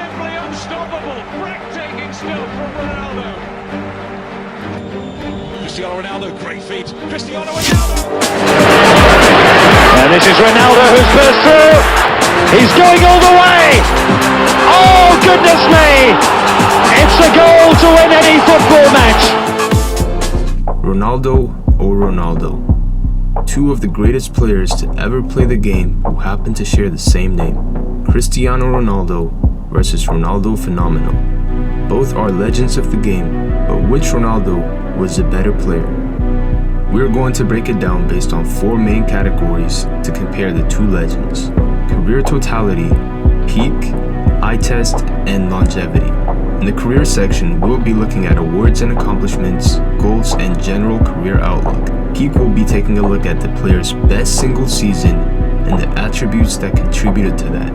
simply unstoppable. Breathtaking stuff from Ronaldo. Cristiano Ronaldo, great feet. Cristiano Ronaldo. And this is Ronaldo who's burst through. He's going all the way. Oh, goodness me. It's a goal to win any football match. Ronaldo or Ronaldo. Two of the greatest players to ever play the game who happen to share the same name. Cristiano Ronaldo versus Ronaldo Fenomeno. Both are legends of the game, but which Ronaldo was the better player? We're going to break it down based on four main categories to compare the two legends: career totality, peak, eye test, and longevity. In the career section, we'll be looking at awards and accomplishments, goals, and general career outlook. Peak will be taking a look at the player's best single season and the attributes that contributed to that.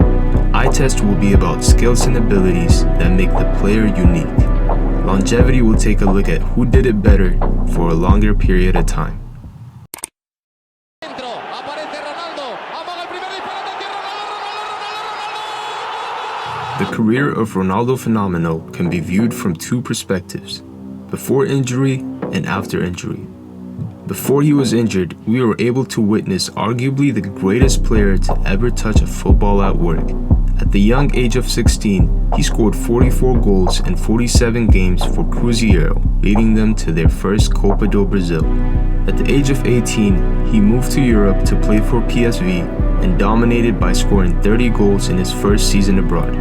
Eye test will be about skills and abilities that make the player unique. Longevity will take a look at who did it better for a longer period of time. The career of Ronaldo Fenomeno can be viewed from two perspectives: before injury and after injury. Before he was injured, we were able to witness arguably the greatest player to ever touch a football at work. At the young age of 16, he scored 44 goals in 47 games for Cruzeiro, leading them to their first Copa do Brasil. At the age of 18, he moved to Europe to play for PSV and dominated by scoring 30 goals in his first season abroad.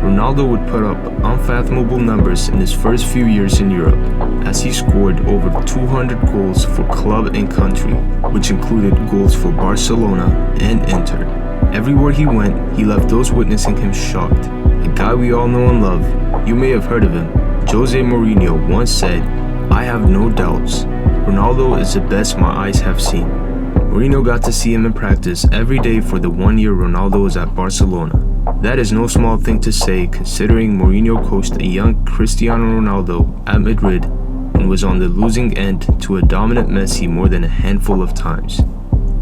Ronaldo would put up unfathomable numbers in his first few years in Europe, as he scored over 200 goals for club and country, which included goals for Barcelona and Inter. Everywhere he went, he left those witnessing him shocked. A guy we all know and love, you may have heard of him, Jose Mourinho once said, "I have no doubts. Ronaldo is the best my eyes have seen." Mourinho got to see him in practice every day for the 1 year Ronaldo was at Barcelona. That is no small thing to say, considering Mourinho coached a young Cristiano Ronaldo at Madrid and was on the losing end to a dominant Messi more than a handful of times.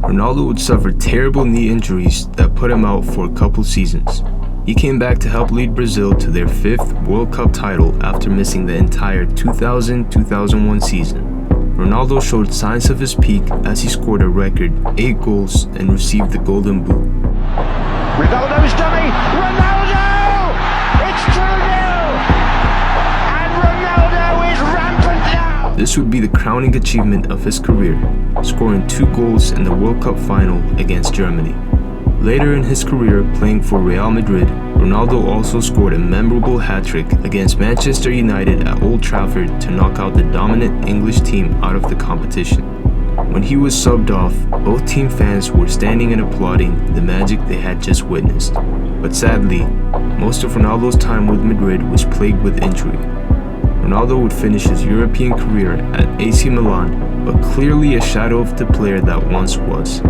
Ronaldo would suffer terrible knee injuries that put him out for a couple seasons. He came back to help lead Brazil to their 5th World Cup title after missing the entire 2000-2001 season. Ronaldo showed signs of his peak as he scored a record 8 goals and received the Golden Boot. Ronaldo's dummy. Ronaldo! It's 2-0! And Ronaldo is rampant now! This would be the crowning achievement of his career, scoring 2 goals in the World Cup final against Germany. Later in his career, playing for Real Madrid, Ronaldo also scored a memorable hat-trick against Manchester United at Old Trafford to knock out the dominant English team out of the competition. When he was subbed off, both team fans were standing and applauding the magic they had just witnessed. But sadly, most of Ronaldo's time with Madrid was plagued with injury. Ronaldo would finish his European career at AC Milan, but clearly a shadow of the player that once was.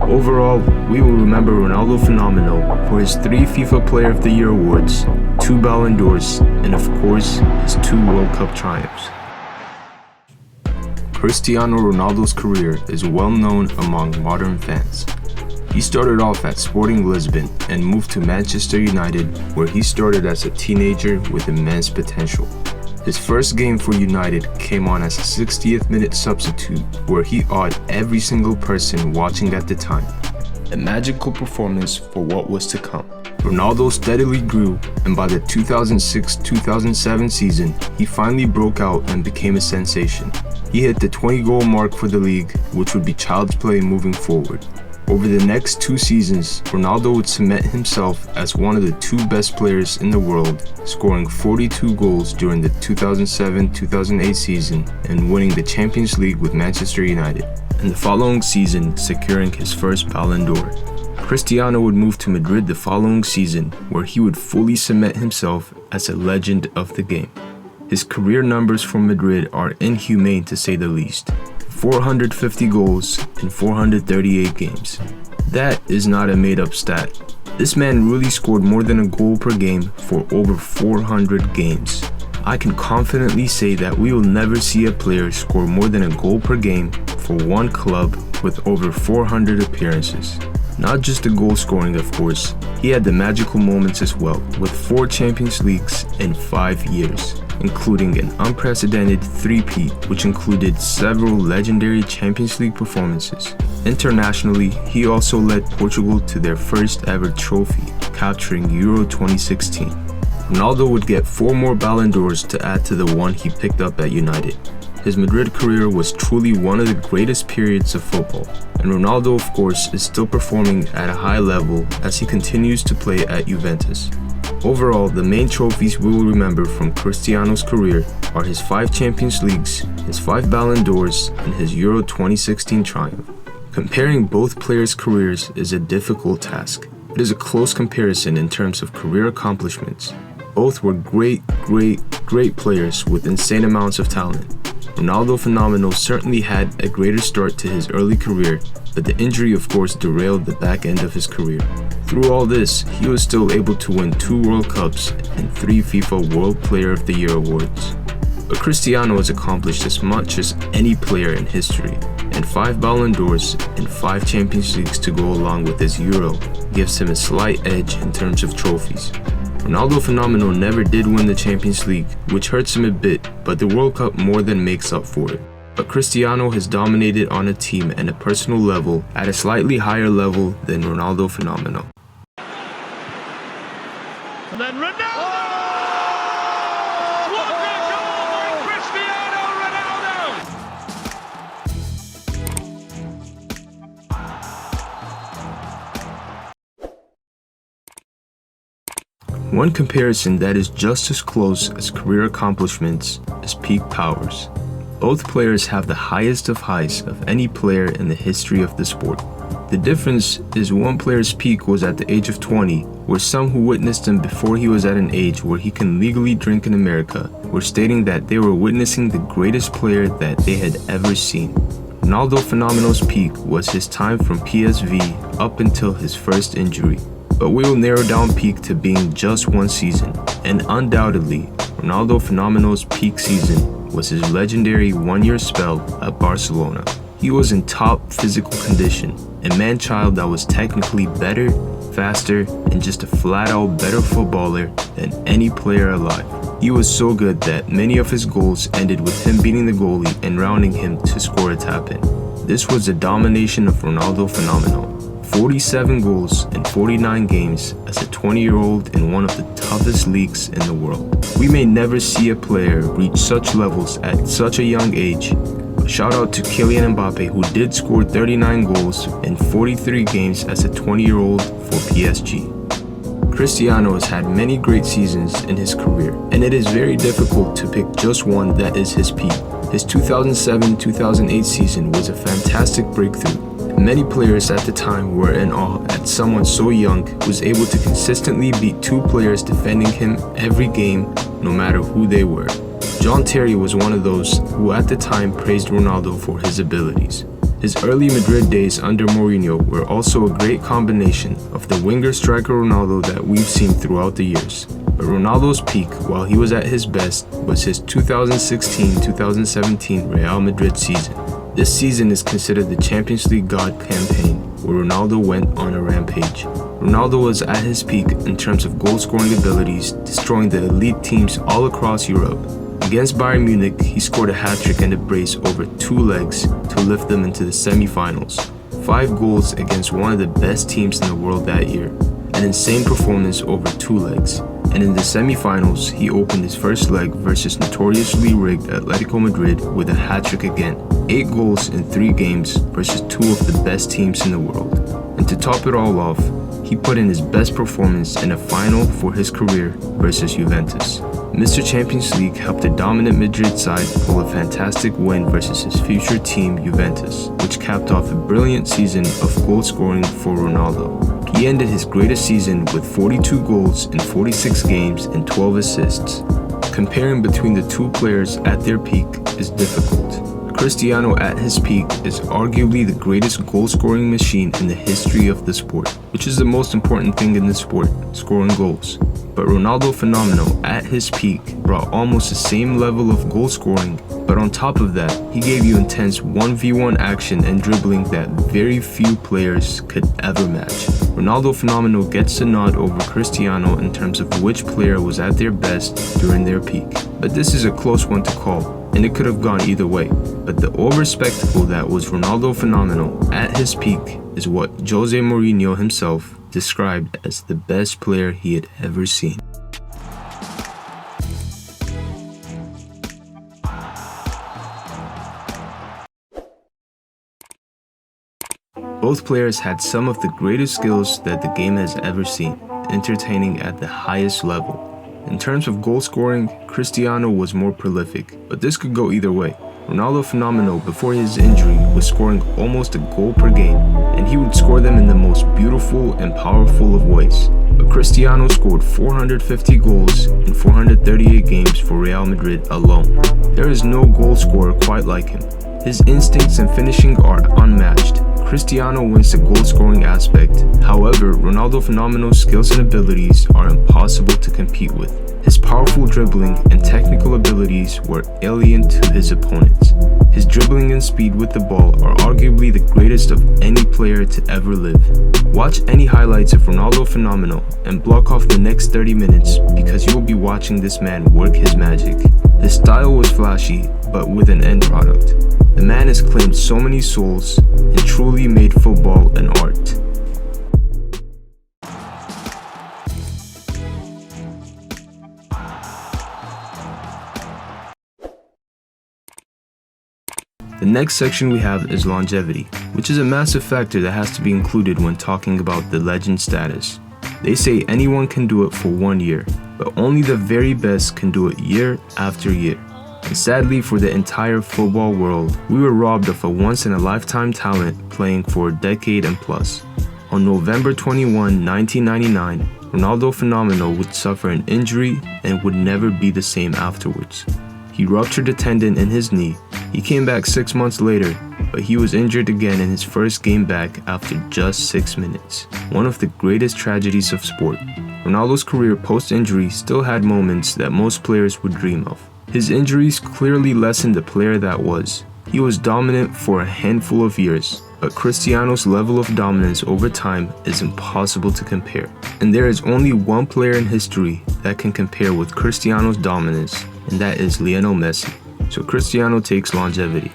Overall, we will remember Ronaldo Fenomeno for his 3 FIFA Player of the Year awards, 2 Ballon d'Ors, and of course, his 2 World Cup triumphs. Cristiano Ronaldo's career is well known among modern fans. He started off at Sporting Lisbon and moved to Manchester United, where he started as a teenager with immense potential. His first game for United came on as a 60th minute substitute, where he awed every single person watching at the time. A magical performance for what was to come. Ronaldo steadily grew, and by the 2006-2007 season, he finally broke out and became a sensation. He hit the 20-goal mark for the league, which would be child's play moving forward. Over the next 2 seasons, Ronaldo would cement himself as one of the 2 best players in the world, scoring 42 goals during the 2007-2008 season and winning the Champions League with Manchester United, and the following season securing his first Ballon d'Or. Cristiano would move to Madrid the following season, where he would fully cement himself as a legend of the game. His career numbers for Madrid are inhumane to say the least. 450 goals in 438 games. That is not a made-up stat. This man really scored more than a goal per game for over 400 games. I can confidently say that we will never see a player score more than a goal per game for one club with over 400 appearances. Not just the goal scoring, of course, he had the magical moments as well, with 4 Champions Leagues in 5 years, including an unprecedented three-peat, which included several legendary Champions League performances. Internationally, he also led Portugal to their first ever trophy, capturing Euro 2016. Ronaldo would get 4 more Ballon d'Ors to add to the one he picked up at United. His Madrid career was truly one of the greatest periods of football, and Ronaldo, of course, is still performing at a high level as he continues to play at Juventus. Overall, the main trophies we will remember from Cristiano's career are his 5 Champions Leagues, his 5 Ballon d'Ors, and his Euro 2016 triumph. Comparing both players' careers is a difficult task. It is a close comparison in terms of career accomplishments. Both were great players with insane amounts of talent. Ronaldo Fenomeno certainly had a greater start to his early career, but the injury of course derailed the back end of his career. Through all this, he was still able to win 2 World Cups and 3 FIFA World Player of the Year awards. But Cristiano has accomplished as much as any player in history, and 5 Ballon d'Ors and 5 Champions Leagues to go along with his Euro gives him a slight edge in terms of trophies. Ronaldo Fenomeno never did win the Champions League, which hurts him a bit, but the World Cup more than makes up for it. But Cristiano has dominated on a team and a personal level at a slightly higher level than Ronaldo Fenomeno. And then Ronaldo! What a goal by Cristiano Ronaldo! One comparison that is just as close as career accomplishments is peak powers. Both players have the highest of highs of any player in the history of the sport. The difference is one player's peak was at the age of 20, where some who witnessed him before he was at an age where he can legally drink in America were stating that they were witnessing the greatest player that they had ever seen. Ronaldo Fenomeno's peak was his time from PSV up until his first injury. But we will narrow down peak to being just one season, and undoubtedly, Ronaldo Fenomeno's peak season was his legendary 1-year spell at Barcelona. He was in top physical condition, a man-child that was technically better, faster, and just a flat-out better footballer than any player alive. He was so good that many of his goals ended with him beating the goalie and rounding him to score a tap-in. This was the domination of Ronaldo Fenomeno. 47 goals in 49 games as a 20-year-old in one of the toughest leagues in the world. We may never see a player reach such levels at such a young age, but shout out to Kylian Mbappe, who did score 39 goals in 43 games as a 20-year-old for PSG. Cristiano has had many great seasons in his career, and it is very difficult to pick just one that is his peak. His 2007-2008 season was a fantastic breakthrough. Many players at the time were in awe at someone so young who was able to consistently beat 2 players defending him every game, no matter who they were. John Terry was one of those who at the time praised Ronaldo for his abilities. His early Madrid days under Mourinho were also a great combination of the winger-striker Ronaldo that we've seen throughout the years. But Ronaldo's peak, while he was at his best, was his 2016-2017 Real Madrid season. This season is considered the Champions League God campaign, where Ronaldo went on a rampage. Ronaldo was at his peak in terms of goal-scoring abilities, destroying the elite teams all across Europe. Against Bayern Munich, he scored a hat-trick and a brace over 2 legs to lift them into the semi-finals. 5 goals against one of the best teams in the world that year. An insane performance over 2 legs. And in the semi-finals, he opened his first leg versus notoriously rigged Atletico Madrid with a hat-trick again. 8 goals in 3 games versus 2 of the best teams in the world. And to top it all off, he put in his best performance in a final for his career versus Juventus. Mr. Champions League helped a dominant Madrid side pull a fantastic win versus his future team Juventus, which capped off a brilliant season of goal scoring for Ronaldo. He ended his greatest season with 42 goals in 46 games and 12 assists. Comparing between the 2 players at their peak is difficult. Cristiano at his peak is arguably the greatest goal-scoring machine in the history of the sport, which is the most important thing in the sport, scoring goals. But Ronaldo Fenomeno at his peak brought almost the same level of goal scoring But on top of that, he gave you intense 1v1 action and dribbling that very few players could ever match. Ronaldo Fenomeno gets the nod over Cristiano in terms of which player was at their best during their peak. But this is a close one to call, and it could have gone either way. But the over-spectacle that was Ronaldo Fenomeno at his peak is what Jose Mourinho himself described as the best player he had ever seen. Both players had some of the greatest skills that the game has ever seen, entertaining at the highest level. In terms of goal scoring, Cristiano was more prolific, but this could go either way. Ronaldo Fenomeno, before his injury, was scoring almost a goal per game, and he would score them in the most beautiful and powerful of ways. But Cristiano scored 450 goals in 438 games for Real Madrid alone. There is no goal scorer quite like him. His instincts and finishing are unmatched. Cristiano wins the goal-scoring aspect. However, Ronaldo Fenomeno's skills and abilities are impossible to compete with. His powerful dribbling and technical abilities were alien to his opponents. His dribbling and speed with the ball are arguably the greatest of any player to ever live. Watch any highlights of Ronaldo Fenomeno and block off the next 30 minutes because you will be watching this man work his magic. His style was flashy, but with an end product. The man has claimed so many souls and truly made football an art. The next section we have is longevity, which is a massive factor that has to be included when talking about the legend status. They say anyone can do it for 1 year, but only the very best can do it year after year. And sadly for the entire football world, we were robbed of a once-in-a-lifetime talent playing for a decade and plus. On November 21, 1999, Ronaldo Fenomeno would suffer an injury and would never be the same afterwards. He ruptured a tendon in his knee. He came back 6 months later, but he was injured again in his first game back after just 6 minutes. One of the greatest tragedies of sport. Ronaldo's career post-injury still had moments that most players would dream of. His injuries clearly lessened the player that was. He was dominant for a handful of years, but Cristiano's level of dominance over time is impossible to compare. And there is only one player in history that can compare with Cristiano's dominance, and that is Lionel Messi. So Cristiano takes longevity.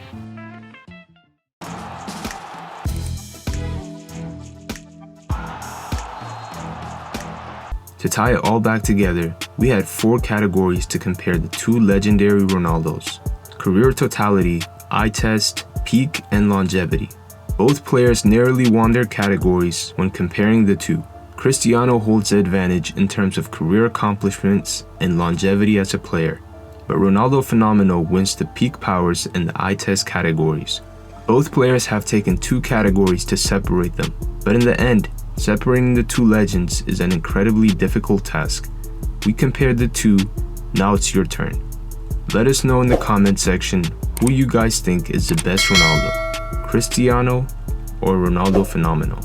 To tie it all back together, we had 4 categories to compare the 2 legendary Ronaldos: career totality, eye test, peak, and longevity. Both players narrowly won their categories when comparing the 2. Cristiano holds the advantage in terms of career accomplishments and longevity as a player, but Ronaldo Fenomeno wins the peak powers and the eye test categories. Both players have taken 2 categories to separate them, but in the end, separating the 2 legends is an incredibly difficult task. We compared the 2, now it's your turn. Let us know in the comment section who you guys think is the best Ronaldo, Cristiano or Ronaldo Fenomeno.